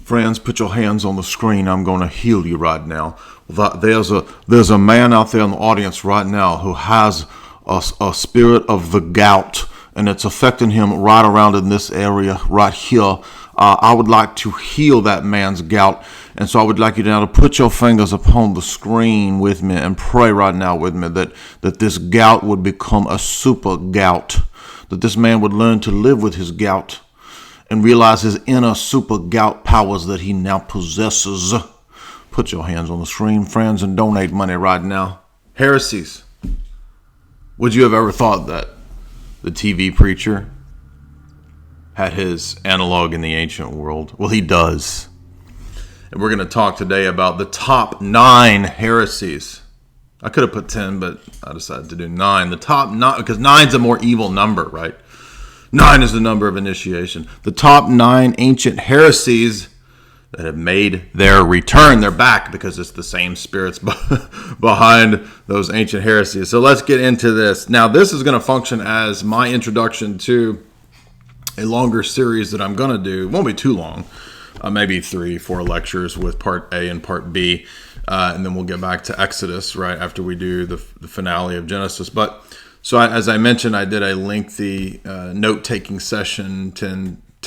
Friends, put your hands on the screen. I'm going to heal you right now. There's a man out there in the audience right now who has a spirit of the gout, and it's affecting him right around in this area right here. I would like to heal that man's gout, and so I would like you now to put your fingers upon the screen with me and pray right now with me that this gout would become a super gout, that this man would learn to live with his gout and realize his inner super gout powers that he now possesses. Put your hands on the screen, friends, and donate money right now. Heresies. Would you have ever thought that the TV preacher had his analog in the ancient world? Well, he does. And we're going to talk today about the top 9 heresies. I could have put 10, but I decided to do 9. The top 9, because 9's a more evil number, right? 9 is the number of initiation. The top 9 ancient heresies that have made their return. They're back because it's the same spirits behind those ancient heresies. So let's get into this. Now, this is going to function as my introduction to a longer series that I'm going to do. It won't be too long. Maybe 3-4 lectures with part A and part B. And then we'll get back to Exodus right after we do the finale of Genesis. So as I mentioned, I did a lengthy note-taking session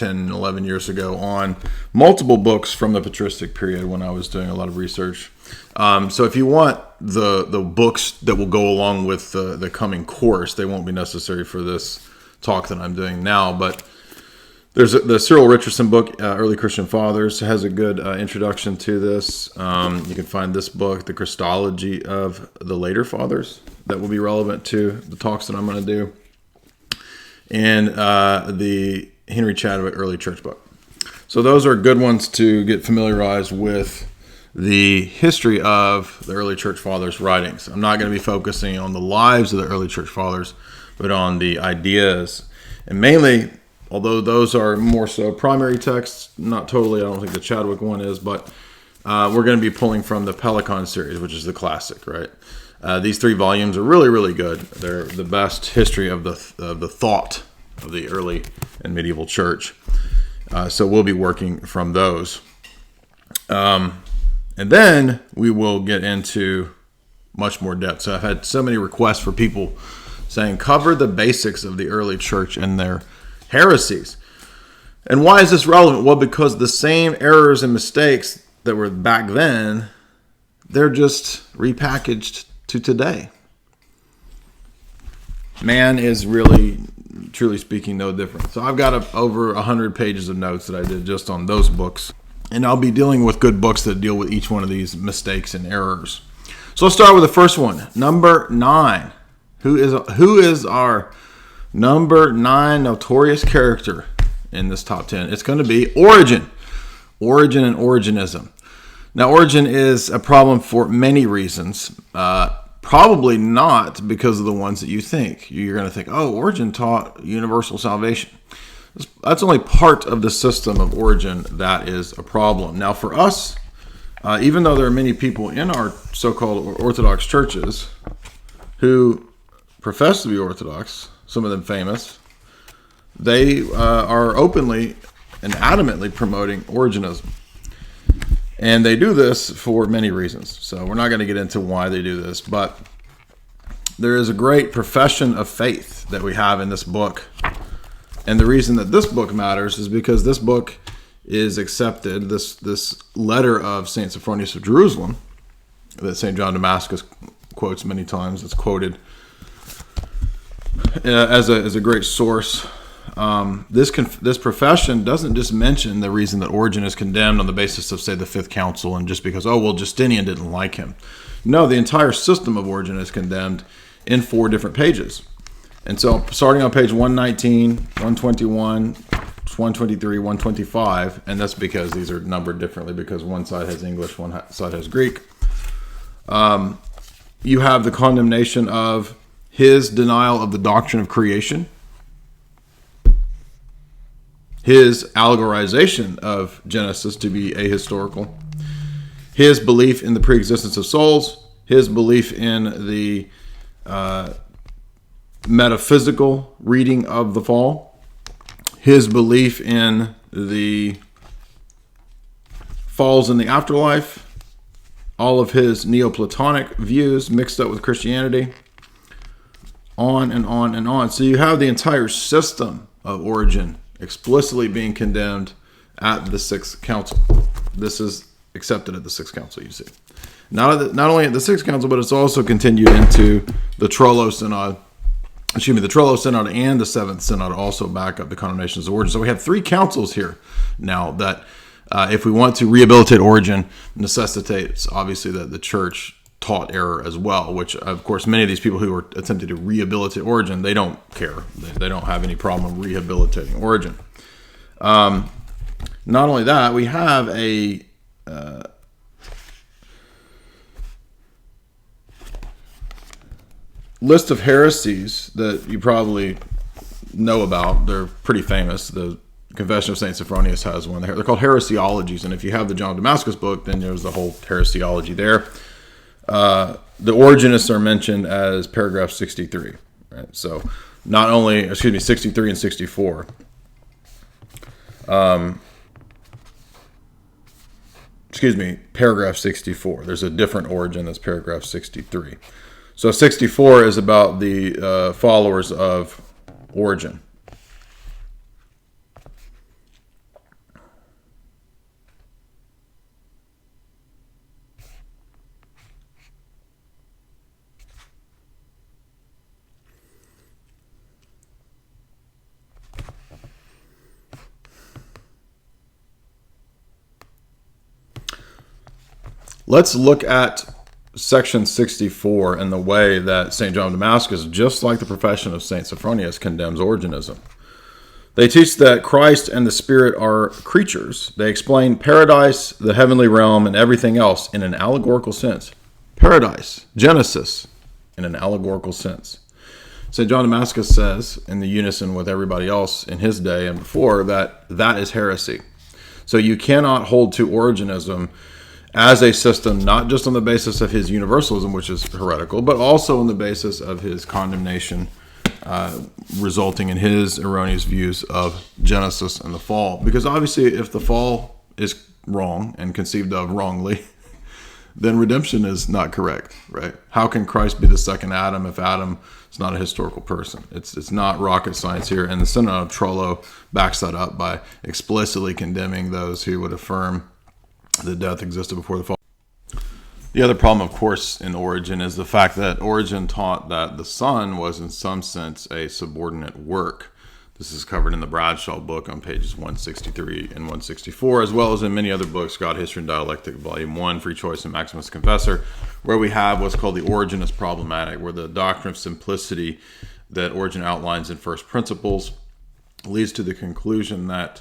11 years ago on multiple books from the patristic period when I was doing a lot of research. So if you want the books that will go along with the coming course, they won't be necessary for this talk that I'm doing now. But there's the Cyril Richardson book, Early Christian Fathers, has a good introduction to this. You can find this book, The Christology of the Later Fathers, that will be relevant to the talks that I'm going to do. And the Henry Chadwick Early Church book. So those are good ones to get familiarized with the history of the early church fathers' writings. I'm not going to be focusing on the lives of the early church fathers, but on the ideas. And mainly, although those are more so primary texts, not totally, I don't think the Chadwick one is, but we're going to be pulling from the Pelican series, which is the classic, right? These 3 volumes are really, really good. They're the best history of the thought of the early and medieval church. So we'll be working from those. And then we will get into much more depth. So I've had so many requests for people saying, cover the basics of the early church and their heresies. And why is this relevant? Well, because the same errors and mistakes that were back then, they're just repackaged to today. Man is really, truly speaking, no different. So I've got over 100 pages of notes that I did just on those books. And I'll be dealing with good books that deal with each one of these mistakes and errors. So let's start with the first one. Number 9. Who is our number 9 notorious character in this top 10? It's going to be Origen. Origen and Origenism. Now, Origen is a problem for many reasons. Probably not because of the ones that you think. You're going to think, oh, Origen taught universal salvation. That's only part of the system of Origen that is a problem. Now, for us, even though there are many people in our so-called Orthodox churches who profess to be Orthodox, some of them famous, they are openly and adamantly promoting Origenism. And they do this for many reasons. So we're not going to get into why they do this, but there is a great profession of faith that we have in this book. And the reason that this book matters is because this book is accepted, this letter of St. Sophronius of Jerusalem, that St. John of Damascus quotes many times, it's quoted as a great source. This profession doesn't just mention the reason that Origen is condemned on the basis of, say, the Fifth Council, and just because, Justinian didn't like him. No, the entire system of Origen is condemned in 4 different pages. And so starting on page 119, 121, 123, 125, and that's because these are numbered differently because one side has English, one side has Greek. You have the condemnation of his denial of the doctrine of creation, his allegorization of Genesis to be ahistorical, his belief in the preexistence of souls, his belief in the metaphysical reading of the fall, his belief in the falls in the afterlife, all of his Neoplatonic views mixed up with Christianity, on and on and on. So you have the entire system of Origen explicitly being condemned at the Sixth Council. This is accepted at the Sixth Council, you see. Not only at the Sixth Council, but it's also continued into the Trullo Synod. The Trullo Synod and the Seventh Synod also back up the condemnations of Origen. So we have 3 councils here now that, if we want to rehabilitate Origen, necessitates obviously that the church taught error as well, which of course many of these people who are attempting to rehabilitate Origen, they don't care. They don't have any problem rehabilitating Origen. Not only that, we have a list of heresies that you probably know about. They're pretty famous. The Confession of St. Sophronius has one. They're called heresiologies, and if you have the John of Damascus book, then there's the whole heresiology there. The Origenists are mentioned as paragraph 63. Right? So not only, 63 and 64. Paragraph 64. There's a different Origen that's paragraph 63. So 64 is about the followers of Origen. Let's look at section 64 and the way that St. John of Damascus, just like the profession of St. Sophronius, condemns Origenism. They teach that Christ and the Spirit are creatures. They explain paradise, the heavenly realm, and everything else in an allegorical sense. Paradise, Genesis, in an allegorical sense. St. John of Damascus says, in the unison with everybody else in his day and before, that is heresy. So you cannot hold to Origenism as a system, not just on the basis of his universalism, which is heretical, but also on the basis of his condemnation, resulting in his erroneous views of Genesis and the fall. Because obviously, if the fall is wrong and conceived of wrongly, then redemption is not correct, right? How can Christ be the second Adam if Adam is not a historical person? It's not rocket science here, and the Synod of Trullo backs that up by explicitly condemning those who would affirm that death existed before the fall. The other problem, of course, in Origen is the fact that Origen taught that the Son was in some sense a subordinate work. This is covered in the Bradshaw book on pages 163 and 164, as well as in many other books, God, History, and Dialectic, Volume 1, Free Choice, and Maximus Confessor, where we have what's called the Origenist problematic, where the doctrine of simplicity that Origen outlines in First Principles leads to the conclusion that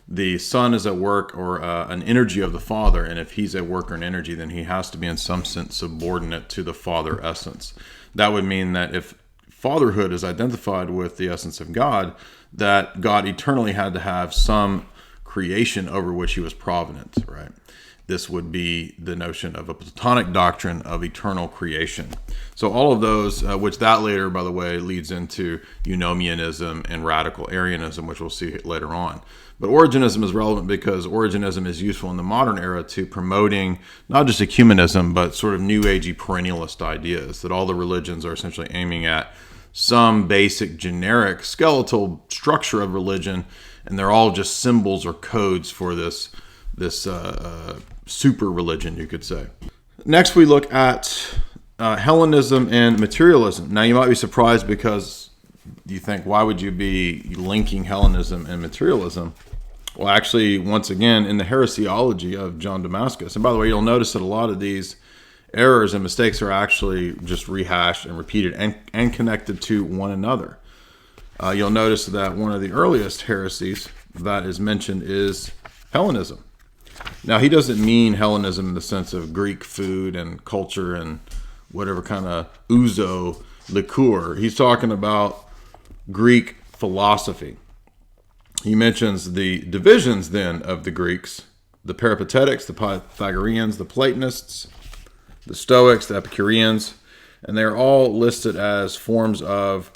the Son is at work or an energy of the Father, and if he's at work or an energy, then he has to be in some sense subordinate to the Father essence. That would mean that if fatherhood is identified with the essence of God, that God eternally had to have some creation over which he was provident, right? This would be the notion of a Platonic doctrine of eternal creation. So all of those, which that later, by the way, leads into Eunomianism and radical Arianism, which we'll see later on. But Origenism is relevant because Origenism is useful in the modern era to promoting not just ecumenism, but sort of New Agey perennialist ideas, that all the religions are essentially aiming at some basic generic skeletal structure of religion, and they're all just symbols or codes for this super religion, you could say. Next, we look at Hellenism and materialism. Now, you might be surprised because you think, why would you be linking Hellenism and materialism? Well, actually, once again, in the heresiology of John Damascus, and by the way, you'll notice that a lot of these errors and mistakes are actually just rehashed and repeated and connected to one another. You'll notice that one of the earliest heresies that is mentioned is Hellenism. Now, he doesn't mean Hellenism in the sense of Greek food and culture and whatever kind of ouzo liqueur. He's talking about Greek philosophy. He mentions the divisions then of the Greeks, the Peripatetics, the Pythagoreans, the Platonists, the Stoics, the Epicureans, and they're all listed as forms of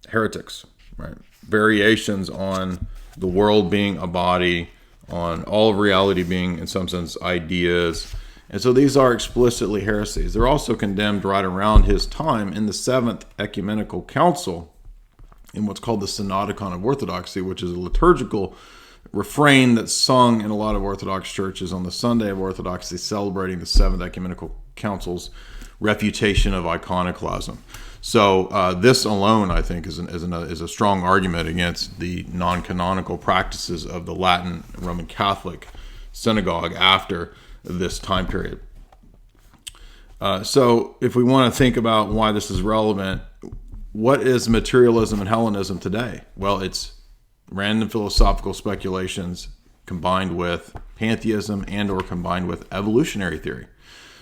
heretics, right? Variations on the world being a body, on all of reality being, in some sense, ideas. And so these are explicitly heresies. They're also condemned right around his time in the Seventh Ecumenical Council, in what's called the Synodicon of Orthodoxy, which is a liturgical refrain that's sung in a lot of Orthodox churches on the Sunday of Orthodoxy, celebrating the Seventh Ecumenical Council's refutation of iconoclasm. So this alone, I think, is a strong argument against the non-canonical practices of the Latin Roman Catholic synagogue after this time period. So if we want to think about why this is relevant, what is materialism and Hellenism today? Well, it's random philosophical speculations combined with pantheism and or combined with evolutionary theory.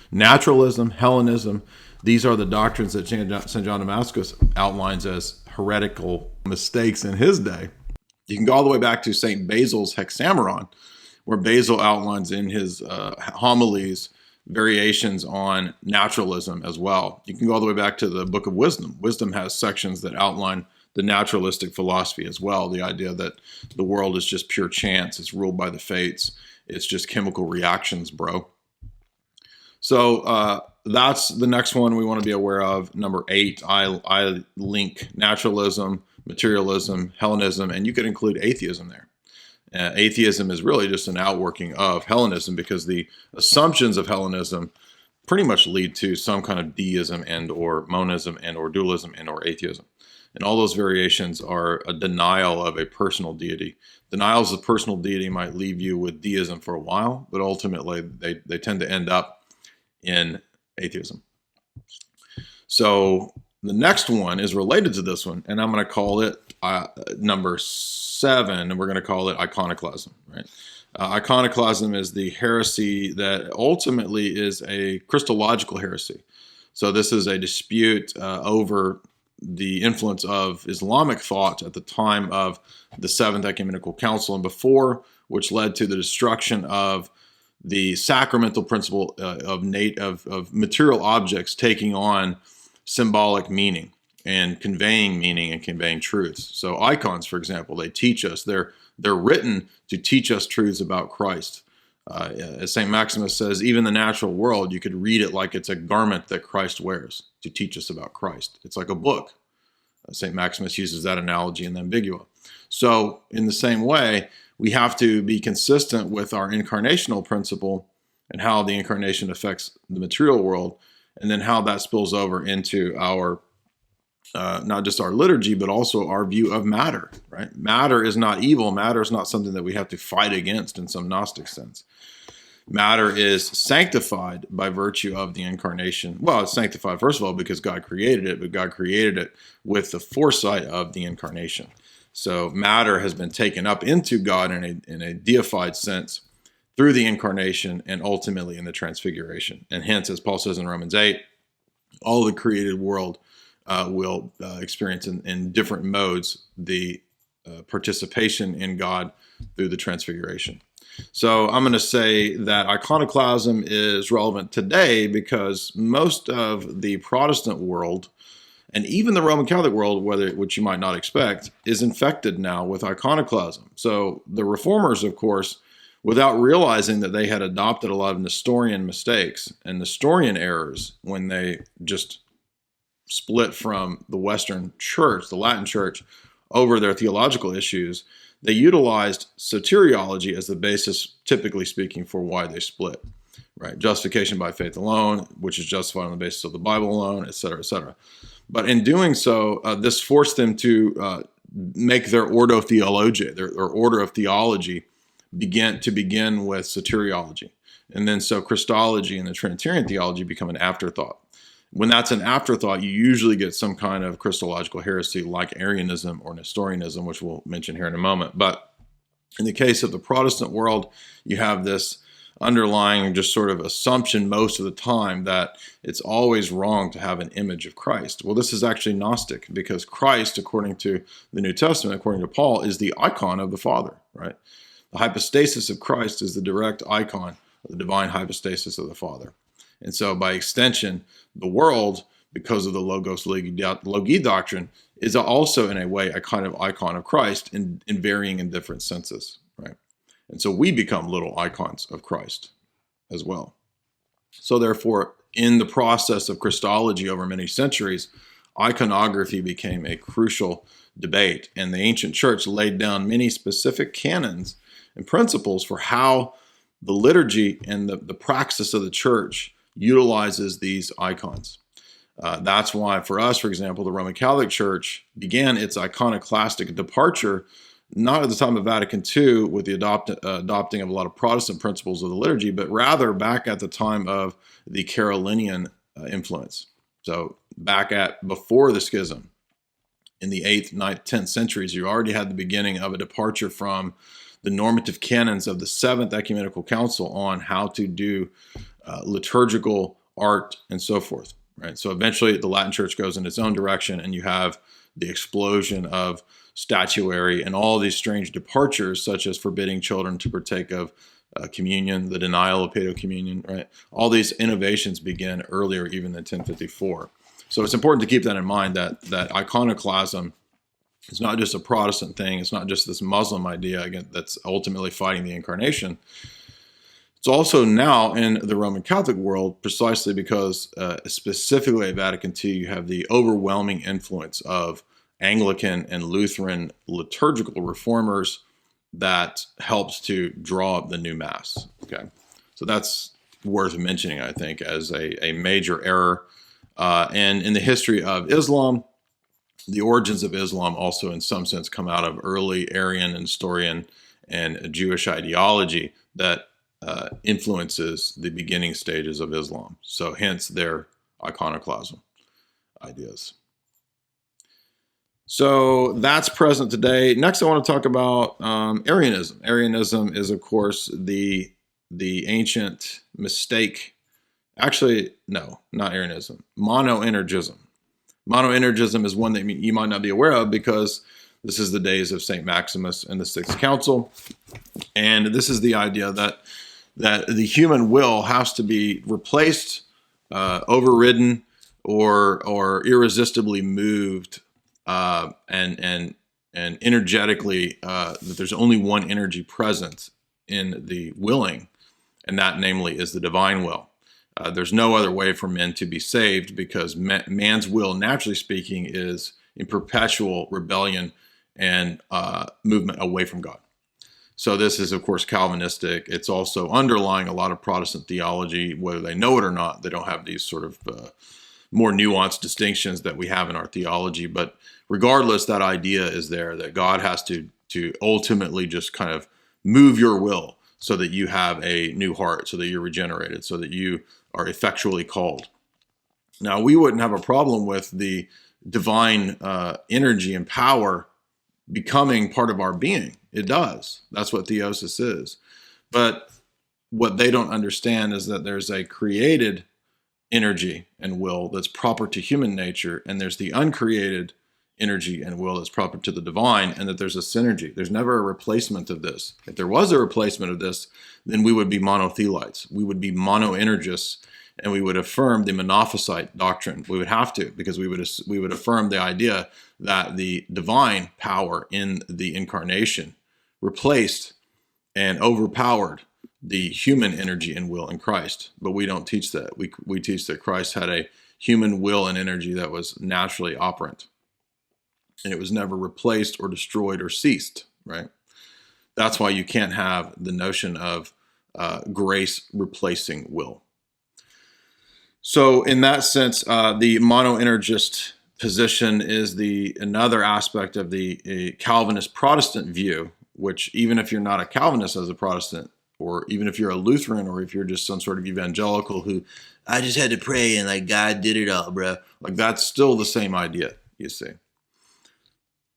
Naturalism, Hellenism, these are the doctrines that St. John of Damascus outlines as heretical mistakes in his day. You can go all the way back to St. Basil's Hexameron, where Basil outlines in his homilies variations on naturalism as well. You can go all the way back to the Book of Wisdom. Wisdom has sections that outline the naturalistic philosophy as well, the idea that the world is just pure chance, it's ruled by the fates, it's just chemical reactions, bro. So that's the next one we want to be aware of. Number 8, I link naturalism, materialism, Hellenism, and you could include atheism there. Atheism is really just an outworking of Hellenism, because the assumptions of Hellenism pretty much lead to some kind of deism and or monism and or dualism and or atheism. And all those variations are a denial of a personal deity. Denials of personal deity might leave you with deism for a while, but ultimately they tend to end up in atheism. So the next one is related to this one, and I'm going to call it number 7, and we're going to call it iconoclasm. Right? Iconoclasm is the heresy that ultimately is a Christological heresy. So this is a dispute over the influence of Islamic thought at the time of the Seventh Ecumenical Council and before, which led to the destruction of the sacramental principle of material objects taking on symbolic meaning and conveying truths. So icons, for example, they teach us. They're written to teach us truths about Christ. As St. Maximus says, even the natural world, you could read it like it's a garment that Christ wears to teach us about Christ. It's like a book. St. Maximus uses that analogy in the Ambigua. So in the same way, we have to be consistent with our incarnational principle and how the incarnation affects the material world, and then how that spills over into our, not just our liturgy, but also our view of matter, right? Matter is not evil. Matter is not something that we have to fight against in some Gnostic sense. Matter is sanctified by virtue of the incarnation. Well, it's sanctified, first of all, because God created it, but God created it with the foresight of the incarnation. So matter has been taken up into God in a deified sense through the incarnation and ultimately in the transfiguration. And hence, as Paul says in Romans 8, all the created world will experience in different modes the participation in God through the transfiguration. So I'm going to say that iconoclasm is relevant today because most of the Protestant world, and even the Roman Catholic world, which you might not expect, is infected now with iconoclasm. So the Reformers, of course, without realizing that they had adopted a lot of Nestorian mistakes and Nestorian errors when they just split from the Western Church, the Latin Church, over their theological issues, they utilized soteriology as the basis, typically speaking, for why they split. Right? Justification by faith alone, which is justified on the basis of the Bible alone, et cetera, et cetera. But in doing so, this forced them to make their ordo theologiae, their order of theology, begin with soteriology. And then so Christology and the Trinitarian theology become an afterthought. When that's an afterthought, you usually get some kind of Christological heresy like Arianism or Nestorianism, which we'll mention here in a moment. But in the case of the Protestant world, you have this underlying just sort of assumption most of the time that it's always wrong to have an image of Christ. Well, this is actually Gnostic, because Christ, according to the New Testament, according to Paul, is the icon of the Father, right? The hypostasis of Christ is the direct icon of the divine hypostasis of the Father. And so by extension, the world, because of the Logos Logi doctrine, is also in a way a kind of icon of Christ in varying in different senses, right? And so we become little icons of Christ as well. So therefore, in the process of Christology over many centuries, iconography became a crucial debate, and the ancient church laid down many specific canons and principles for how the liturgy and the praxis of the church utilizes these icons. That's why for us, for example, the Roman Catholic Church began its iconoclastic departure not at the time of Vatican II with the adopting of a lot of Protestant principles of the liturgy, but rather back at the time of the Carolinian influence. So back at before the schism in the 8th, 9th, 10th centuries, you already had the beginning of a departure from the normative canons of the 7th Ecumenical Council on how to do liturgical art and so forth. Right. So eventually the Latin Church goes in its own direction, and you have the explosion of statuary and all these strange departures, such as forbidding children to partake of communion, the denial of paedo communion, right? All these innovations begin earlier even than 1054. So it's important to keep that in mind, that iconoclasm is not just a Protestant thing. It's not just this Muslim idea, again, that's ultimately fighting the incarnation. It's also now in the Roman Catholic world, precisely because specifically at Vatican II, you have the overwhelming influence of Anglican and Lutheran liturgical reformers that helps to draw up the new Mass. Okay, so that's worth mentioning, I think, as a major error. And in the history of Islam, the origins of Islam also in some sense come out of early Arian and Nestorian and Jewish ideology that influences the beginning stages of Islam. So hence their iconoclasm ideas. So that's present today. Next, I want to talk about Arianism. Arianism is, of course, the ancient mistake. Actually, no, not Arianism. Monoenergism. Monoenergism is one that you might not be aware of because this is the days of St. Maximus and the Sixth Council. And this is the idea that the human will has to be replaced, overridden, or irresistibly moved, and energetically, that there's only one energy present in the willing, and that namely is the divine will. There's no other way for men to be saved because man's will, naturally speaking, is in perpetual rebellion and movement away from God. So this is, of course, Calvinistic. It's also underlying a lot of Protestant theology, whether they know it or not. They don't have these sort of more nuanced distinctions that we have in our theology. But regardless, that idea is there, that God has to ultimately just kind of move your will so that you have a new heart, so that you're regenerated, so that you are effectually called. Now, we wouldn't have a problem with the divine energy and power becoming part of our being. It does. That's what theosis is. But what they don't understand is that there's a created energy and will that's proper to human nature, and there's the uncreated energy and will that's proper to the divine, and that there's a synergy. There's never a replacement of this. If there was a replacement of this, then we would be monothelites. We would be monoenergists, and we would affirm the Monophysite doctrine. We would have to, because we would affirm the idea that the divine power in the incarnation replaced and overpowered the human energy and will in Christ. But we don't teach that. We teach that Christ had a human will and energy that was naturally operant, and it was never replaced or destroyed or ceased, right? That's why you can't have the notion of grace replacing will. So in that sense, the monoenergist position is another aspect of the Calvinist Protestant view, which even if you're not a Calvinist as a Protestant, or even if you're a Lutheran, or if you're just some sort of evangelical who, I just had to pray and like God did it all, bro. Like that's still the same idea, you see.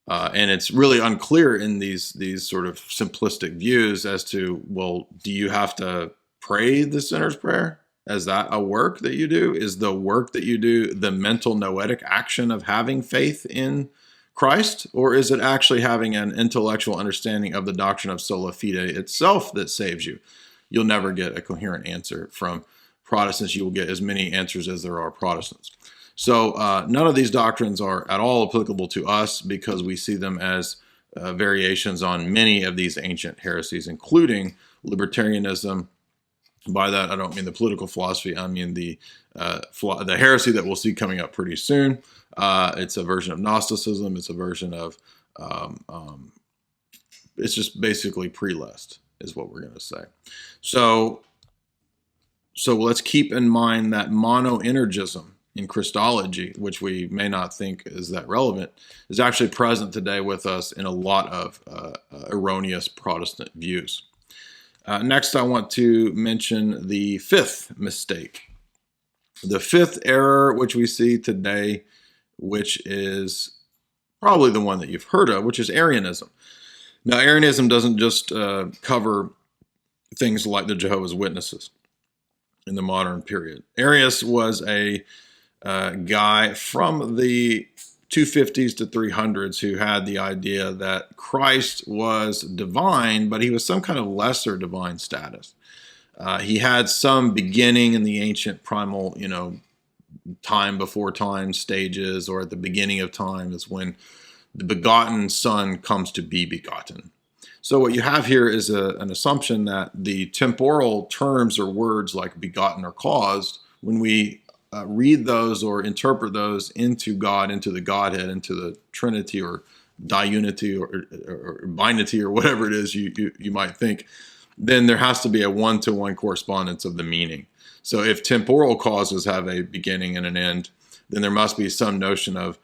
And it's really unclear in these sort of simplistic views as to, well, do you have to pray the sinner's prayer? Is that a work that you do? Is the work that you do the mental noetic action of having faith in Christ? Or is it actually having an intellectual understanding of the doctrine of sola fide itself that saves you? You'll never get a coherent answer from Protestants. You will get as many answers as there are Protestants. So none of these doctrines are at all applicable to us because we see them as variations on many of these ancient heresies, including libertarianism. By that, I don't mean the political philosophy. I mean the heresy that we'll see coming up pretty soon. It's a version of Gnosticism. It's a version of, it's just basically pre-list is what we're going to say. So let's keep in mind that monoenergism in Christology, which we may not think is that relevant, is actually present today with us in a lot of erroneous Protestant views. Next, I want to mention the fifth mistake. The fifth error, which we see today, which is probably the one that you've heard of, which is Arianism. Now, Arianism doesn't just cover things like the Jehovah's Witnesses in the modern period. Arius was a guy from the 250s to 300s who had the idea that Christ was divine, but he was some kind of lesser divine status. He had some beginning in the ancient primal, time before time stages, or at the beginning of time is when the begotten Son comes to be begotten. So what you have here is an assumption that the temporal terms or words like begotten or caused, when we read those or interpret those into God, into the Godhead, into the Trinity or diunity or binity or whatever it is you might think, then there has to be a one-to-one correspondence of the meaning. So if temporal causes have a beginning and an end, then there must be some notion of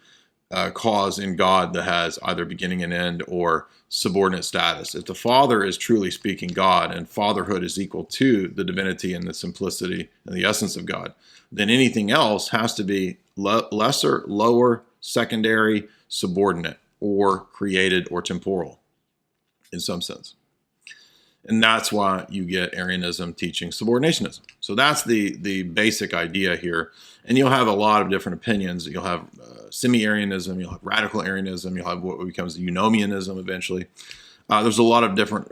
cause in God that has either beginning and end or subordinate status. If the Father is truly speaking God and fatherhood is equal to the divinity and the simplicity and the essence of God, then anything else has to be lesser, lower, secondary, subordinate, or created or temporal in some sense. And that's why you get Arianism teaching subordinationism. So that's the basic idea here. And you'll have a lot of different opinions. You'll have semi-Arianism, you'll have radical Arianism, you'll have what becomes Eunomianism eventually. There's a lot of different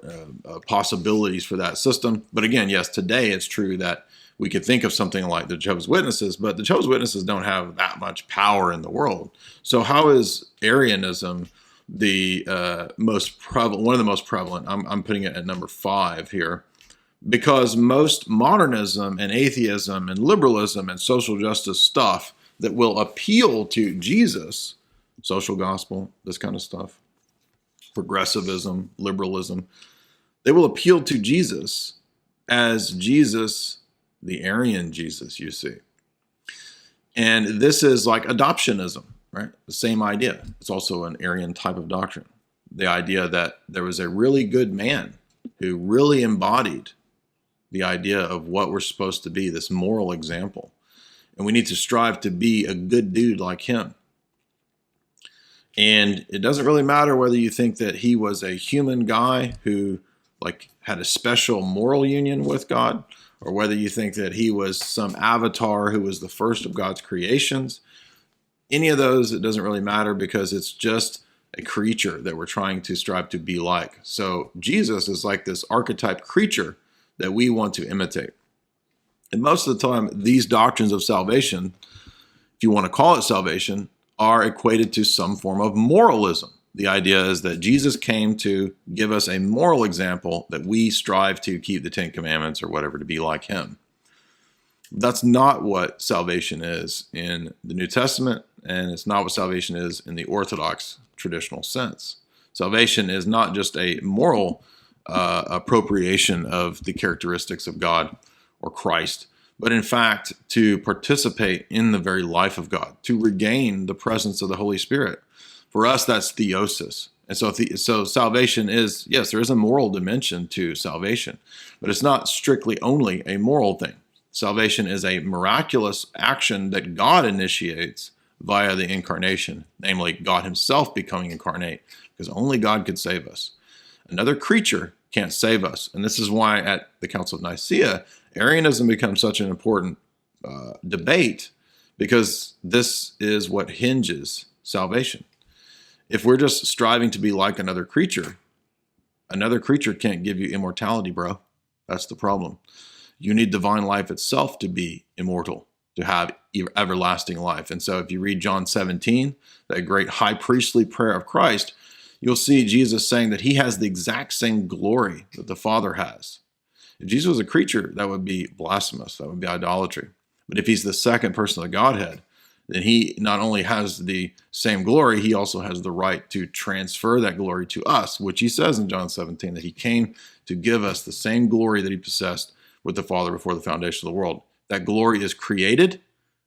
possibilities for that system. But again, yes, today it's true that we could think of something like the Jehovah's Witnesses, but the Jehovah's Witnesses don't have that much power in the world. So how is Arianism the most prevalent, one of the most prevalent? I'm putting it at number 5 here, because most modernism and atheism and liberalism and social justice stuff that will appeal to Jesus, social gospel, this kind of stuff, progressivism, liberalism, they will appeal to Jesus as Jesus, the Arian Jesus, you see. And this is like adoptionism, right? The same idea. It's also an Arian type of doctrine. The idea that there was a really good man who really embodied the idea of what we're supposed to be, this moral example. And we need to strive to be a good dude like him. And it doesn't really matter whether you think that he was a human guy who had a special moral union with God, or whether you think that he was some avatar who was the first of God's creations. Any of those, it doesn't really matter, because it's just a creature that we're trying to strive to be like. So Jesus is like this archetype creature that we want to imitate. And most of the time, these doctrines of salvation, if you want to call it salvation, are equated to some form of moralism. The idea is that Jesus came to give us a moral example that we strive to keep the 10 Commandments or whatever to be like him. That's not what salvation is in the New Testament, and it's not what salvation is in the Orthodox traditional sense. Salvation is not just a moral appropriation of the characteristics of God or Christ, but in fact to participate in the very life of God, to regain the presence of the Holy Spirit. For us, that's theosis. And so salvation is, yes, there is a moral dimension to salvation, but it's not strictly only a moral thing. Salvation is a miraculous action that God initiates via the incarnation, namely God himself becoming incarnate, because only God could save us. Another creature can't save us. And this is why at the Council of Nicaea, Arianism becomes such an important debate, because this is what hinges salvation. If we're just striving to be like another creature can't give you immortality, bro. That's the problem. You need divine life itself to be immortal, to have everlasting life. And so if you read John 17, that great high priestly prayer of Christ, you'll see Jesus saying that he has the exact same glory that the Father has. If Jesus was a creature, that would be blasphemous. That would be idolatry. But if he's the second person of the Godhead, then he not only has the same glory, he also has the right to transfer that glory to us, which he says in John 17, that he came to give us the same glory that he possessed with the Father before the foundation of the world. That glory is created,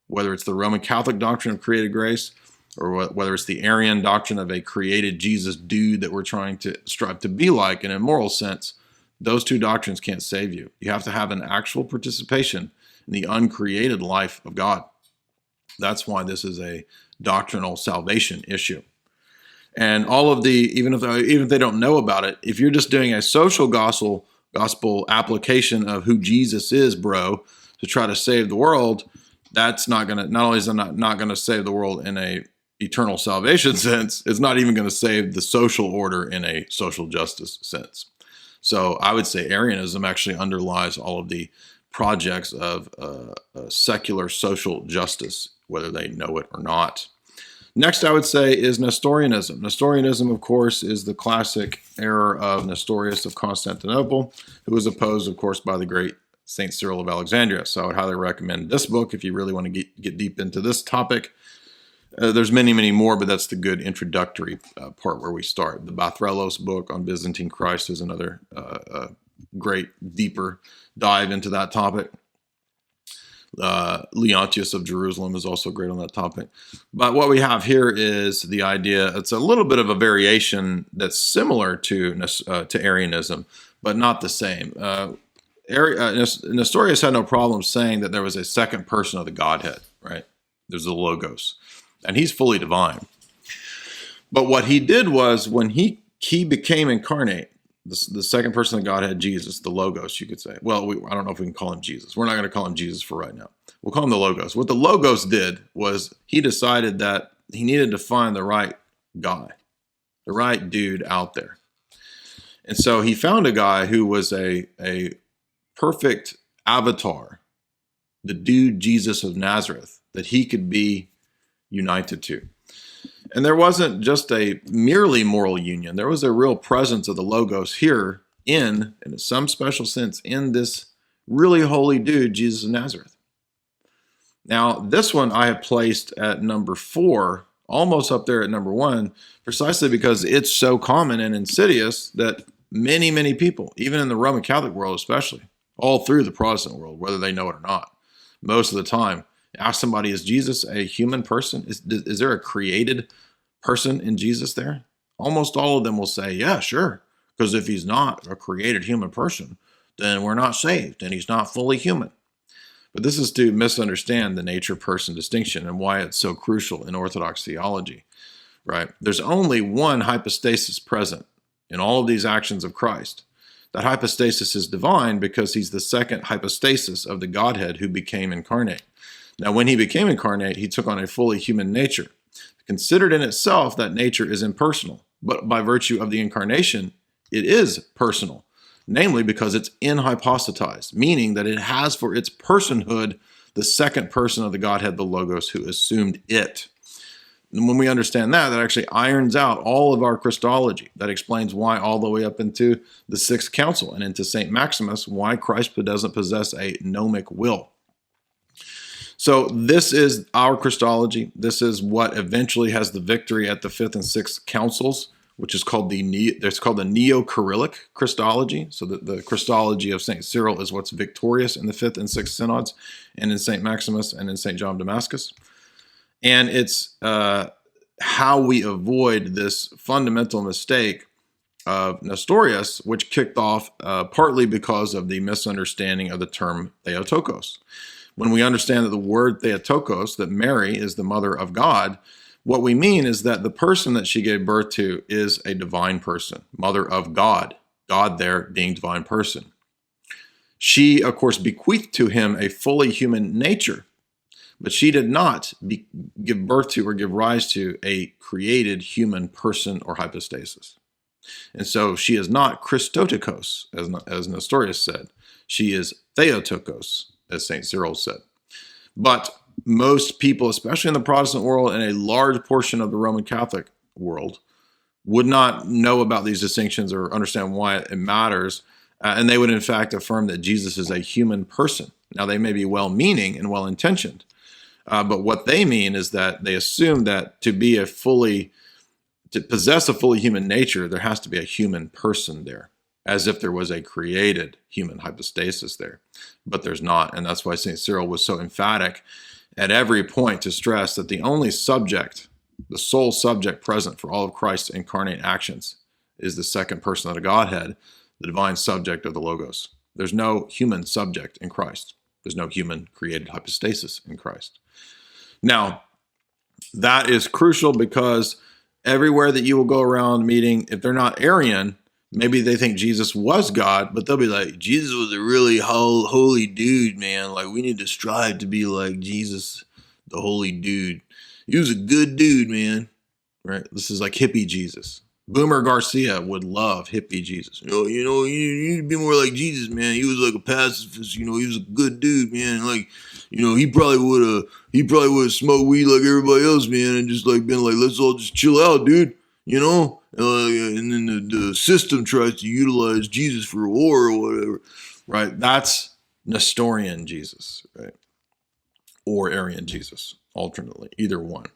whether it's the Roman Catholic doctrine of created grace, or whether it's the Arian doctrine of a created Jesus dude that we're trying to strive to be like in a moral sense. Those two doctrines can't save you. You have to have an actual participation in the uncreated life of God. That's why this is a doctrinal salvation issue. And all of even if they don't know about it, if you're just doing a social gospel application of who Jesus is, bro, to try to save the world, that's not only is it not going to save the world in a eternal salvation sense, it's not even going to save the social order in a social justice sense. So I would say Arianism actually underlies all of the projects of secular social justice, whether they know it or not. Next, I would say, is Nestorianism. Nestorianism, of course, is the classic error of Nestorius of Constantinople, who was opposed, of course, by the great St. Cyril of Alexandria. So I would highly recommend this book if you really want to get deep into this topic. There's many, many more, but that's the good introductory part where we start. The Bathrelos book on Byzantine Christ is another great, deeper dive into that topic. Leontius of Jerusalem is also great on that topic. But what we have here is the idea, it's a little bit of a variation that's similar to Arianism, but not the same. Nestorius had no problem saying that there was a second person of the Godhead, right? There's the Logos, and he's fully divine. But what he did was, when he became incarnate, the second person of Godhead, Jesus, the Logos, you could say. Well, I don't know if we can call him Jesus. We're not going to call him Jesus for right now. We'll call him the Logos. What the Logos did was he decided that he needed to find the right guy, the right dude out there. And so he found a guy who was a perfect avatar, the dude Jesus of Nazareth, that he could be united to. And there wasn't just a merely moral union. There was a real presence of the Logos here in some special sense, in this really holy dude, Jesus of Nazareth. Now, this one I have placed at number 4, almost up there at number 1, precisely because it's so common and insidious that many, many people, even in the Roman Catholic world especially, all through the Protestant world, whether they know it or not, most of the time, ask somebody, is Jesus a human person? Is there a created person in Jesus there? Almost all of them will say, yeah, sure. Because if he's not a created human person, then we're not saved and he's not fully human. But this is to misunderstand the nature-person distinction and why it's so crucial in Orthodox theology, right? There's only one hypostasis present in all of these actions of Christ. That hypostasis is divine because he's the second hypostasis of the Godhead who became incarnate. Now, when he became incarnate, he took on a fully human nature. Considered in itself, that nature is impersonal, but by virtue of the incarnation, it is personal, namely because it's inhypostatized, meaning that it has for its personhood the second person of the Godhead, the Logos, who assumed it. And when we understand that, that actually irons out all of our Christology. That explains why all the way up into the Sixth Council and into St. Maximus, why Christ doesn't possess a gnomic will. So this is our Christology. This is what eventually has the victory at the Fifth and Sixth Councils, which is called the Neo-Cyrillic Christology. So the Christology of St. Cyril is what's victorious in the Fifth and Sixth Synods, and in St. Maximus and in St. John of Damascus. And it's how we avoid this fundamental mistake of Nestorius, which kicked off partly because of the misunderstanding of the term Theotokos. When we understand that the word Theotokos, that Mary is the mother of God, what we mean is that the person that she gave birth to is a divine person, mother of God, God there being divine person. She, of course, bequeathed to him a fully human nature, but she did not give birth to or give rise to a created human person or hypostasis. And so she is not Christotokos, as Nestorius said. She is Theotokos, as St. Cyril said. But most people, especially in the Protestant world and a large portion of the Roman Catholic world, would not know about these distinctions or understand why it matters. And they would, in fact, affirm that Jesus is a human person. Now, they may be well-meaning and well-intentioned, but what they mean is that they assume that to possess a fully human nature, there has to be a human person there, as if there was a created human hypostasis there. But there's not, and that's why St. Cyril was so emphatic at every point to stress that the only subject, the sole subject present for all of Christ's incarnate actions is the second person of the Godhead, the divine subject of the Logos. There's no human subject in Christ. There's no human created hypostasis in Christ. Now, that is crucial because everywhere that you will go around meeting, if they're not Arian, maybe they think Jesus was God, but they'll be like, Jesus was a really holy dude, man. Like, we need to strive to be like Jesus, the holy dude. He was a good dude, man. Right? This is like hippie Jesus. Boomer Garcia would love hippie Jesus. You need to be more like Jesus, man. He was like a pacifist. He was a good dude, man. Like, he probably would have smoked weed like everybody else, man, and just like been like, let's all just chill out, dude. And then the system tries to utilize Jesus for war or whatever, right? That's Nestorian Jesus, right? Or Arian Jesus, alternately, either one.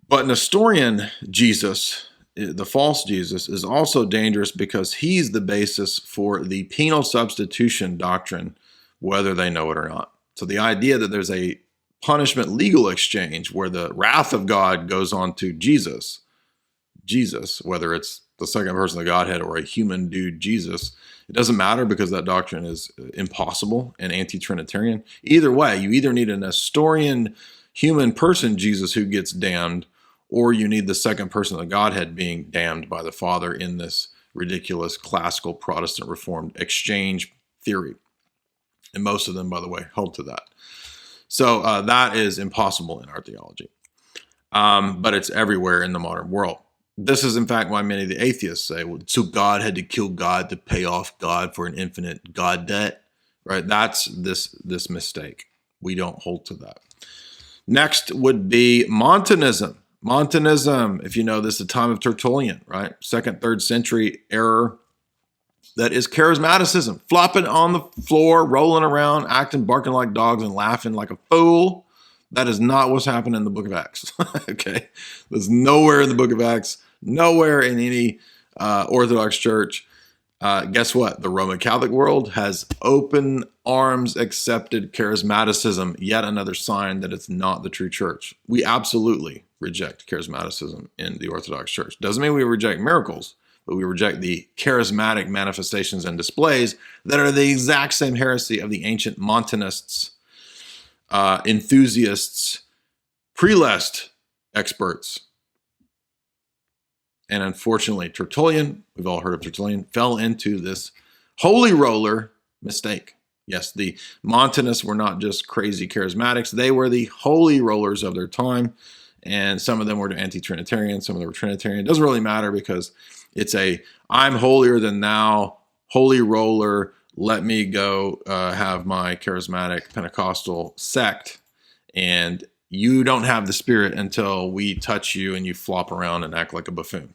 But Nestorian Jesus, the false Jesus, is also dangerous because he's the basis for the penal substitution doctrine, whether they know it or not. So the idea that there's a punishment legal exchange where the wrath of God goes on to Jesus, whether it's the second person of the Godhead or a human dude Jesus, it doesn't matter because that doctrine is impossible and anti-Trinitarian. Either way, you either need a Nestorian human person Jesus who gets damned, or you need the second person of the Godhead being damned by the Father in this ridiculous classical Protestant Reformed exchange theory. And most of them, by the way, hold to that. So that is impossible in our theology. But it's everywhere in the modern world. This is, in fact, why many of the atheists say, well, so God had to kill God to pay off God for an infinite God debt, right? That's this mistake. We don't hold to that. Next would be Montanism. Montanism, if you know this, the time of Tertullian, right? 2nd, 3rd century error. That is charismaticism, flopping on the floor, rolling around, acting, barking like dogs, and laughing like a fool. That is not what's happened in the book of Acts. Okay? There's nowhere in the book of Acts, nowhere in any Orthodox church. Guess what? The Roman Catholic world has open arms accepted charismaticism, yet another sign that it's not the true church. We absolutely reject charismaticism in the Orthodox church. Doesn't mean we reject miracles, but we reject the charismatic manifestations and displays that are the exact same heresy of the ancient Montanists, enthusiasts, prelest experts. And unfortunately, Tertullian, we've all heard of Tertullian, fell into this holy roller mistake. Yes, the Montanists were not just crazy charismatics. They were the holy rollers of their time. And some of them were anti-Trinitarian, some of them were Trinitarian. It doesn't really matter because it's I'm holier than thou, holy roller, let me go have my charismatic Pentecostal sect. And you don't have the Spirit until we touch you and you flop around and act like a buffoon.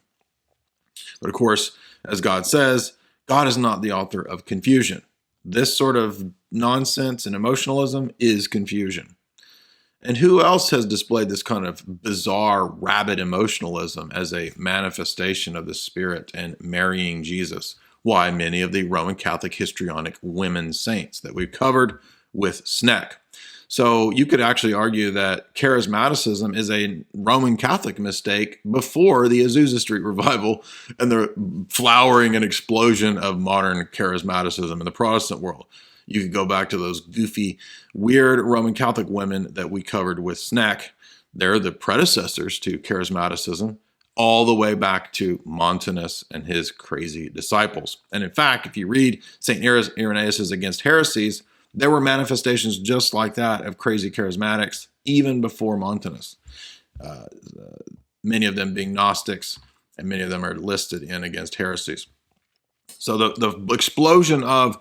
But of course, as God says, God is not the author of confusion. This sort of nonsense and emotionalism is confusion. And who else has displayed this kind of bizarre, rabid emotionalism as a manifestation of the Spirit and marrying Jesus? Why, many of the Roman Catholic histrionic women saints that we've covered with Sneck. So you could actually argue that charismaticism is a Roman Catholic mistake before the Azusa Street revival and the flowering and explosion of modern charismaticism in the Protestant world. You could go back to those goofy, weird Roman Catholic women that we covered with Sneck. They're the predecessors to charismaticism, all the way back to Montanus and his crazy disciples. And in fact, if you read St. Irenaeus' Against Heresies, there were manifestations just like that of crazy charismatics, even before Montanus. Many of them being Gnostics, and many of them are listed in Against Heresies. So the explosion of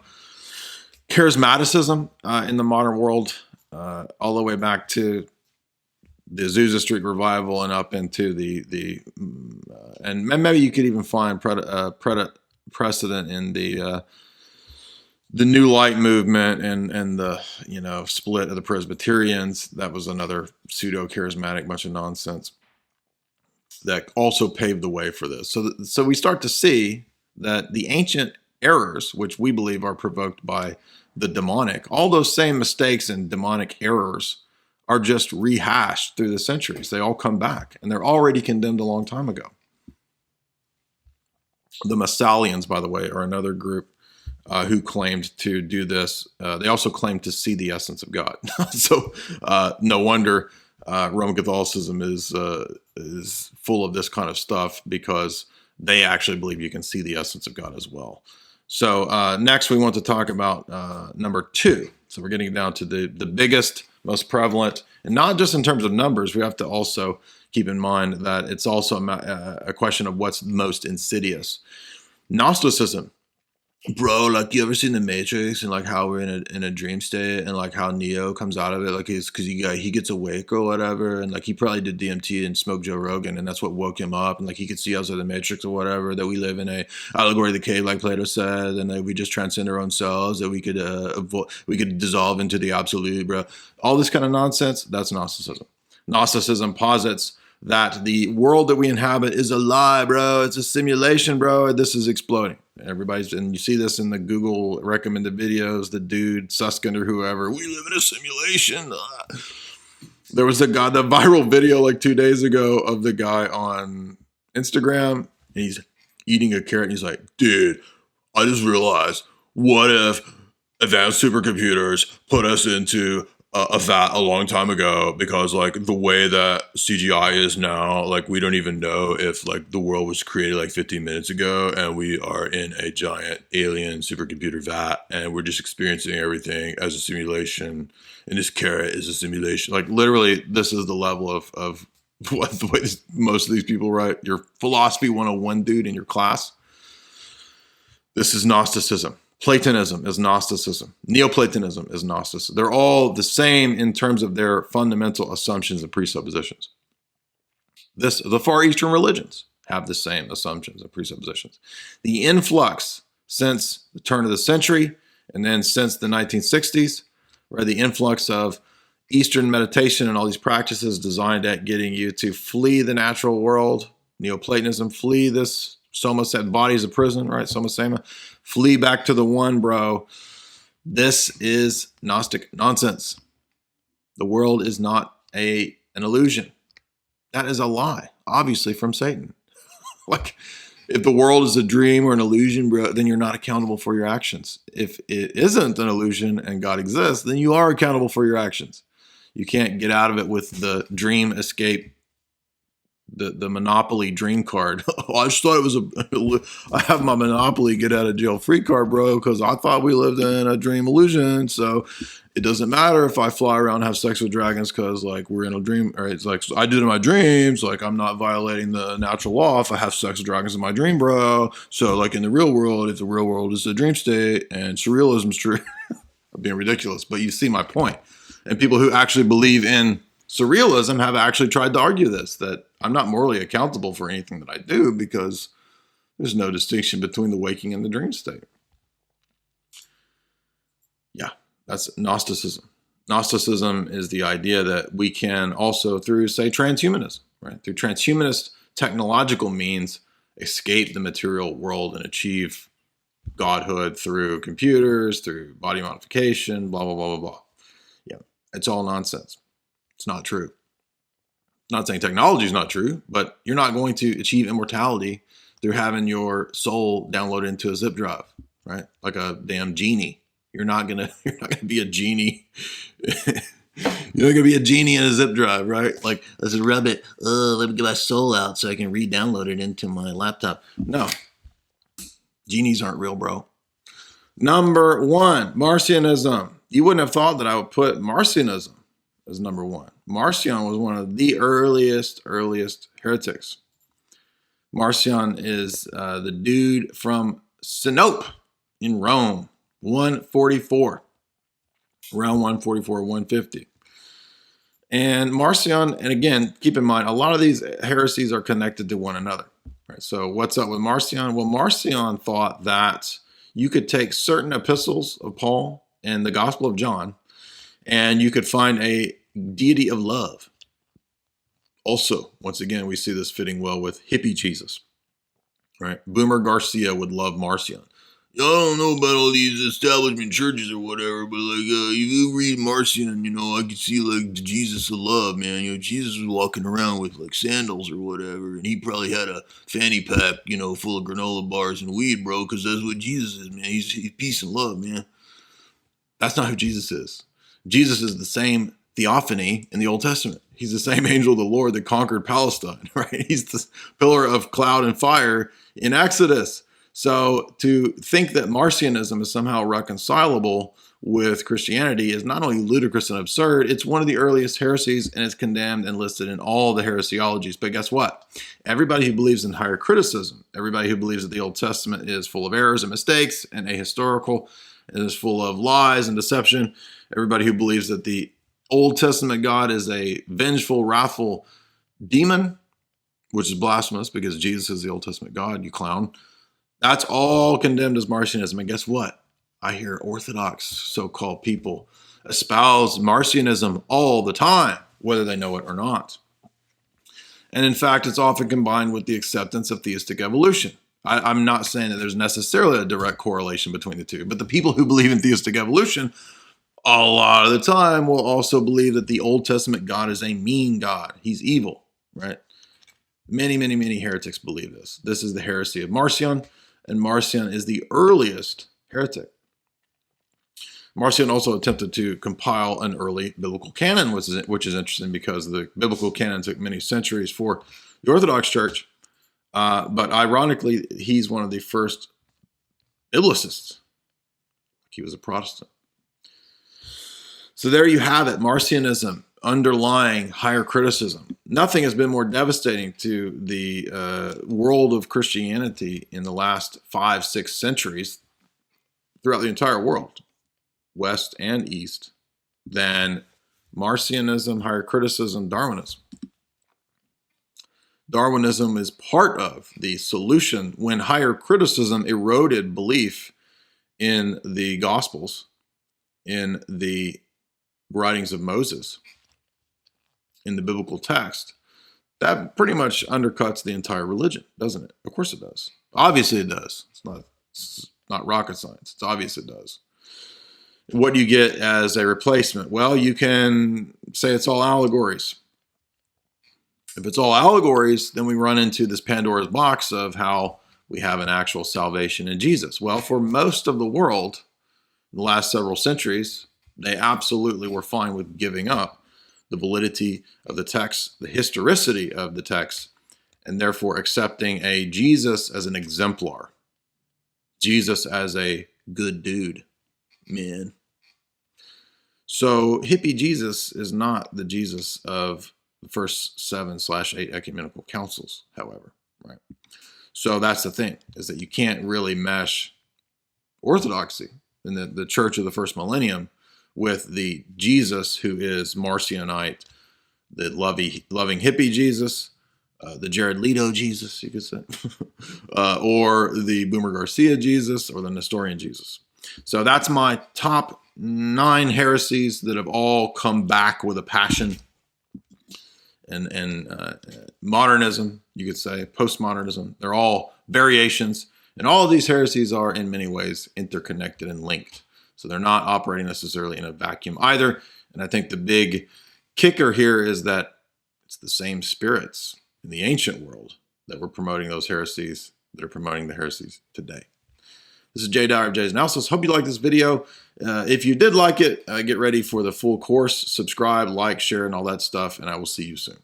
charismaticism in the modern world, all the way back to the Azusa Street revival and up into and maybe you could even find precedent in the New Light movement and the split of the Presbyterians. That was another pseudo charismatic bunch of nonsense that also paved the way for this. So we start to see that the ancient errors, which we believe are provoked by the demonic, all those same mistakes and demonic errors are just rehashed through the centuries. They all come back, and they're already condemned a long time ago. The Massalians, by the way, are another group who claimed to do this. They also claimed to see the essence of God. So no wonder Roman Catholicism is full of this kind of stuff, because they actually believe you can see the essence of God as well. So next we want to talk about number 2. So we're getting down to the biggest, most prevalent, and not just in terms of numbers. We have to also keep in mind that it's also a question of what's most insidious. Gnosticism. Bro, like, you ever seen The Matrix and like how we're in a dream state and like how Neo comes out of it, like it's because he gets awake or whatever, and like he probably did DMT and smoked Joe Rogan, and that's what woke him up, and like he could see outside the Matrix or whatever, that we live in a allegory of the cave, like Plato said, and that we just transcend our own selves, that we could dissolve into the absolute, bro. All this kind of nonsense, that's Gnosticism. Gnosticism posits that the world that we inhabit is a lie, bro. It's a simulation, bro. This is exploding. And you see this in the Google recommended videos, the dude, Susskind or whoever, we live in a simulation. There was the viral video like 2 days ago of the guy on Instagram, and he's eating a carrot, and he's like, dude, I just realized, what if advanced supercomputers put us into a vat a long time ago, because like the way that CGI is now, like we don't even know if like the world was created like 15 minutes ago, and we are in a giant alien supercomputer vat, and we're just experiencing everything as a simulation, and this carrot is a simulation. Like literally, this is the level of what the way most of these people write. Your philosophy 101 dude in your class. This is Gnosticism. Platonism is Gnosticism. Neoplatonism is Gnosticism. They're all the same in terms of their fundamental assumptions and presuppositions. The Far Eastern religions have the same assumptions and presuppositions. The influx since the turn of the century, and then since the 1960s, where the influx of Eastern meditation and all these practices designed at getting you to flee the natural world, Neoplatonism, flee this Soma said, body is a prison, right? Soma Sema. Flee back to the one, bro. This is Gnostic nonsense. The world is not an illusion. That is a lie, obviously from Satan. Like, if the world is a dream or an illusion, bro, then you're not accountable for your actions. If it isn't an illusion and God exists, then you are accountable for your actions. You can't get out of it with the dream escape, the Monopoly dream card. Oh, I just thought it was I have my Monopoly get out of jail free card, bro, because I thought we lived in a dream illusion. So it doesn't matter if I fly around and have sex with dragons, because like we're in a dream, or it's like I do it in my dreams. Like I'm not violating the natural law if I have sex with dragons in my dream, bro. So like in the real world, if the real world is a dream state and surrealism is true, I'm being ridiculous, but you see my point. And people who actually believe in surrealism have actually tried to argue this, that I'm not morally accountable for anything that I do, because there's no distinction between the waking and the dream state. Yeah, that's Gnosticism. Gnosticism is the idea that we can also, through, say, transhumanism, right? Through transhumanist technological means, escape the material world and achieve godhood through computers, through body modification, blah, blah, blah, blah, blah. Yeah, it's all nonsense. It's not true. Not saying technology is not true, but you're not going to achieve immortality through having your soul downloaded into a zip drive, right? Like a damn genie. You're not gonna be a genie. You're not gonna be a genie in a zip drive, right? Like, let's rub it. Let me get my soul out so I can re-download it into my laptop. No, genies aren't real, bro. Number 1, Marcionism. You wouldn't have thought that I would put Marcionism as number 1. Marcion was one of the earliest heretics. Marcion is the dude from Sinope in Rome, 144, around 144, 150. And Marcion, and again, keep in mind, a lot of these heresies are connected to one another. Right? So what's up with Marcion? Well, Marcion thought that you could take certain epistles of Paul and the Gospel of John, and you could find a deity of love. Also, once again, we see this fitting well with hippie Jesus. Right? Boomer Garcia would love Marcion. I don't know about all these establishment churches or whatever, but like, if you read Marcion, I could see like the Jesus of love, man. Jesus was walking around with like sandals or whatever, and he probably had a fanny pack, full of granola bars and weed, bro, because that's what Jesus is, man. He's peace and love, man. That's not who Jesus is. Jesus is the same theophany in the Old Testament. He's the same angel of the Lord that conquered Palestine, right? He's the pillar of cloud and fire in Exodus. So to think that Marcionism is somehow reconcilable with Christianity is not only ludicrous and absurd, it's one of the earliest heresies, and it's condemned and listed in all the heresiologies. But guess what? Everybody who believes in higher criticism, everybody who believes that the Old Testament is full of errors and mistakes and ahistorical, and is full of lies and deception, everybody who believes that the Old Testament God is a vengeful, wrathful demon, which is blasphemous because Jesus is the Old Testament God, you clown. That's all condemned as Marcionism. And guess what? I hear Orthodox so-called people espouse Marcionism all the time, whether they know it or not. And in fact, it's often combined with the acceptance of theistic evolution. I'm not saying that there's necessarily a direct correlation between the two, but the people who believe in theistic evolution a lot of the time will also believe that the Old Testament God is a mean God. He's evil, right? Many, many, many heretics believe this. This is the heresy of Marcion, and Marcion is the earliest heretic. Marcion also attempted to compile an early biblical canon, which is interesting because the biblical canon took many centuries for the Orthodox Church. But ironically, he's one of the first biblicists. He was a Protestant. So there you have it, Marcionism, underlying higher criticism. Nothing has been more devastating to the world of Christianity in the last 5-6 centuries throughout the entire world, West and East, than Marcionism, higher criticism, Darwinism. Darwinism is part of the solution when higher criticism eroded belief in the Gospels, in the writings of Moses, in the biblical text. That pretty much undercuts the entire religion, doesn't it? Of course it does. Obviously it does. It's not rocket science. It's obvious it does. What do you get as a replacement? Well, you can say it's all allegories. If it's all allegories, then we run into this Pandora's box of how we have an actual salvation in Jesus. Well, for most of the world, in the last several centuries, they absolutely were fine with giving up the validity of the text, the historicity of the text, and therefore accepting a Jesus as an exemplar, Jesus as a good dude, man. So hippie Jesus is not the Jesus of the first 7/8 ecumenical councils, however, right? So that's the thing, is that you can't really mesh orthodoxy in the church of the first millennium with the Jesus who is Marcionite, the loving hippie Jesus, the Jared Leto Jesus, you could say, or the Boomer Garcia Jesus, or the Nestorian Jesus. So that's my top 9 heresies that have all come back with a passion. And modernism, you could say, postmodernism, they're all variations. And all of these heresies are in many ways interconnected and linked. So they're not operating necessarily in a vacuum either. And I think the big kicker here is that it's the same spirits in the ancient world that were promoting those heresies that are promoting the heresies today. This is Jay Dyer of Jay's Analysis. Hope you liked this video. If you did like it, get ready for the full course. Subscribe, like, share, and all that stuff. And I will see you soon.